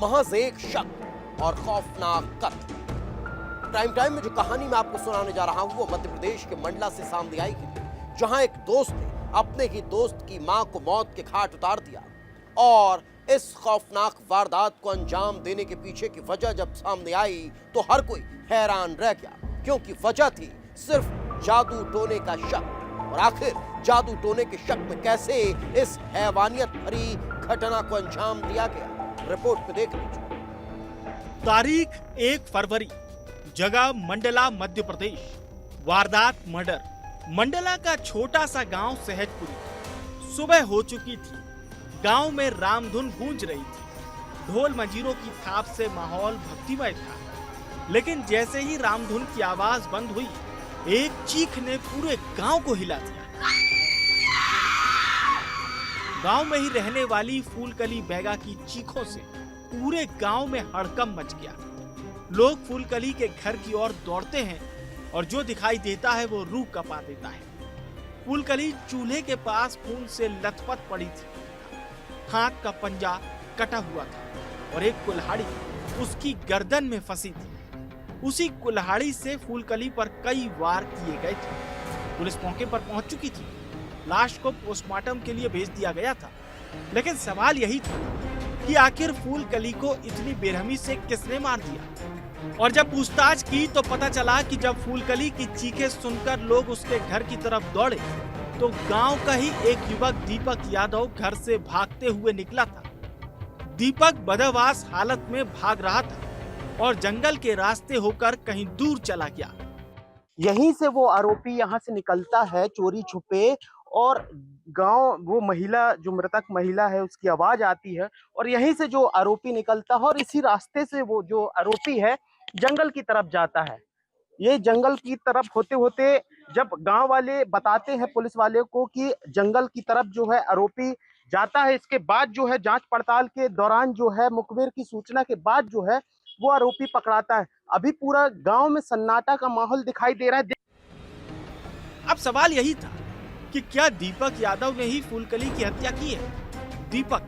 महज एक शक और खौफनाक कत्ल। प्राइम टाइम में जो कहानी मैं आपको सुनाने जा रहा हूं वो मध्य प्रदेश के मंडला से सामने आई है, जहां एक दोस्त ने अपने ही दोस्त की मां को मौत के घाट उतार दिया। और इस खौफनाक वारदात को अंजाम देने के पीछे की वजह जब सामने आई तो हर कोई हैरान रह गया, क्योंकि वजह थी सिर्फ जादू टोने का शक। और आखिर जादू टोने के शक में कैसे इस हैवानियत भरी घटना को अंजाम दिया गया, रिपोर्ट पे देख लीजिए। तारीख 1 फरवरी, जगह मंडला मध्य प्रदेश, वारदात मर्डर। मंडला का छोटा सा गांव सहजपुरी। सुबह हो चुकी थी, गांव में रामधुन गूंज रही थी। ढोल मंजीरों की थाप से माहौल भक्तिमय था, लेकिन जैसे ही रामधुन की आवाज बंद हुई, एक चीख ने पूरे गांव को हिला दिया। गांव में ही रहने वाली फूलकली बैगा की चीखों से पूरे गांव में हड़कंप मच गया। लोग फूलकली के घर की ओर दौड़ते हैं और जो दिखाई देता है वो रूह कपा देता है। फूलकली चूल्हे के पास खून से लथपथ पड़ी थी। हाथ का पंजा कटा हुआ था और एक कुल्हाड़ी उसकी गर्दन में फंसी थी। उसी कुल्हाड़ी से फूलकली पर कई वार किए गए थे। पुलिस मौके पर पहुंच चुकी थी। लाश को पोस्टमार्टम के लिए भेज दिया गया था, लेकिन सवाल यही था कि आखिर फूलकली को इतनी बेरहमी से किसने मार दिया। और जब पूछताछ की तो पता चला कि जब फूलकली की चीखें सुनकर लोग उसके घर की तरफ दौड़े तो गांव का ही एक युवक दीपक यादव घर से भागते हुए निकला था। दीपक बदहवास हालत में भाग रहा था और जंगल के रास्ते होकर कहीं दूर चला गया। यहीं से वो आरोपी यहाँ से निकलता है चोरी छुपे, और गांव वो महिला जो मृतक महिला है उसकी आवाज आती है और यहीं से जो आरोपी निकलता है और इसी रास्ते से वो जो आरोपी है जंगल की तरफ जाता है। ये जंगल की तरफ होते होते जब गांव वाले बताते हैं पुलिस वाले को कि जंगल की तरफ जो है आरोपी जाता है, इसके बाद जो है जांच पड़ताल के दौरान जो है मुखबिर की सूचना के बाद जो है वो आरोपी पकड़ाता है। अभी पूरा गांव में सन्नाटा का माहौल दिखाई दे रहा है। अब सवाल यही था कि क्या दीपक यादव ने ही फूलकली की हत्या की है। दीपक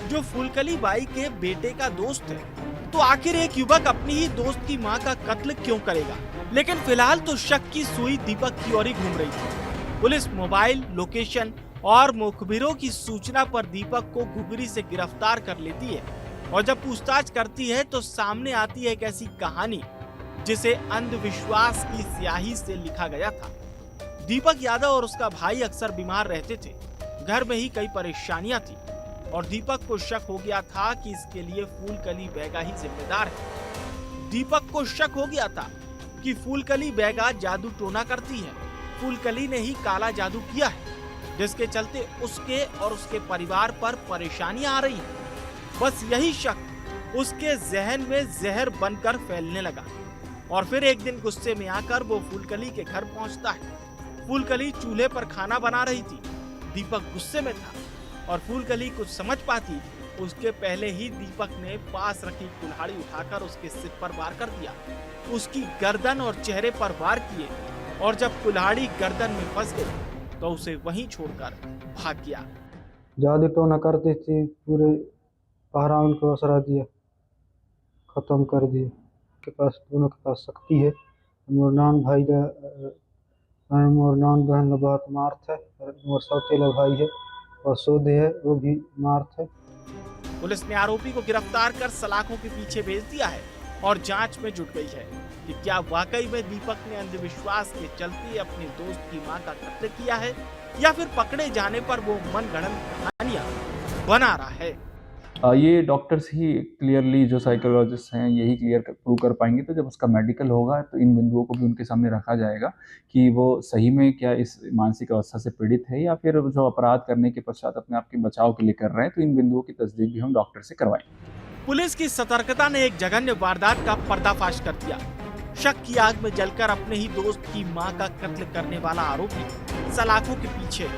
जो फूलकली बाई के बेटे का दोस्त है, तो आखिर एक युवक अपनी ही दोस्त की मां का कत्ल क्यों करेगा। लेकिन फिलहाल तो शक की सुई दीपक की ओर ही घूम रही थी। पुलिस मोबाइल लोकेशन और मुखबिरों की सूचना पर दीपक को घुघरी से गिरफ्तार कर लेती है और जब पूछताछ करती है तो सामने आती है एक ऐसी कहानी जिसे अंधविश्वास की स्याही से लिखा गया था। दीपक यादव और उसका भाई अक्सर बीमार रहते थे। घर में ही कई परेशानियां थी और दीपक को शक हो गया था कि इसके लिए फूलकली बैगा ही जिम्मेदार है। दीपक को शक हो गया था कि फूलकली बैगा जादू टोना करती है। फूलकली ने ही काला जादू किया है, जिसके चलते उसके और उसके परिवार पर परेशानियां आ रही हैं। बस यही शक उसके जहन में जहर बनकर फैलने लगा और फिर एक दिन गुस्से में आकर वो फूलकली के घर पहुंचता है। फूलकली चूल्हे पर खाना बना रही थी। दीपक गुस्से में था और फूलकली कुछ समझ पाती उसके पहले ही दीपक ने पास रखी कुल्हाड़ी उठाकर उसके सिर पर वार कर दिया। उसकी गर्दन और चेहरे पर वार किए और जब कुल्हाड़ी गर्दन में फंस गई तो उसे वहीं छोड़कर भाग गया। जादू टोना करते थे, पूरे पहरा उनको असरा दिया, खत्म कर दिया। के पास दोनों के पास शक्ति है। मोर नान भाई मोर नान बहन बात मार्थ है, मोर सौतेला भाई है और सौदे है वो भी मार्थ है। पुलिस ने आरोपी को गिरफ्तार कर सलाखों के पीछे भेज दिया है और जांच में जुट गई है कि क्या वाकई में दीपक ने अंधविश्वास के चलते अपने दोस्त की मां का कत्ल किया है या फिर पकड़े जाने पर वो मनगढ़ंत कहानियां बना रहा है। ये डॉक्टर्स ही क्लियरली, जो साइकोलॉजिस्ट हैं, यही प्रूव कर पाएंगे। तो जब उसका मेडिकल होगा तो इन बिंदुओं को भी उनके सामने रखा जाएगा कि वो सही में क्या इस मानसिक अवस्था से पीड़ित है या फिर जो अपराध करने के पश्चात अपने आप के बचाव के लिए कर रहे हैं। तो इन बिंदुओं की तस्दीक भी हम डॉक्टर से करवाएंगे। पुलिस की सतर्कता ने एक जघन्य वारदात का पर्दाफाश कर दिया। शक की आग में जलकर अपने ही दोस्त की मां का कत्ल करने वाला आरोपी सलाखों के पीछे।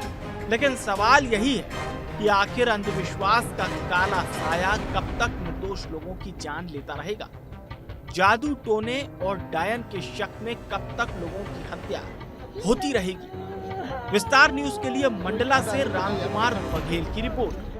लेकिन सवाल यही है कि आखिर अंधविश्वास का काला साया कब तक निर्दोष लोगों की जान लेता रहेगा। जादू टोने और डायन के शक में कब तक लोगों की हत्या होती रहेगी। विस्तार न्यूज के लिए मंडला से रामकुमार बघेल की रिपोर्ट।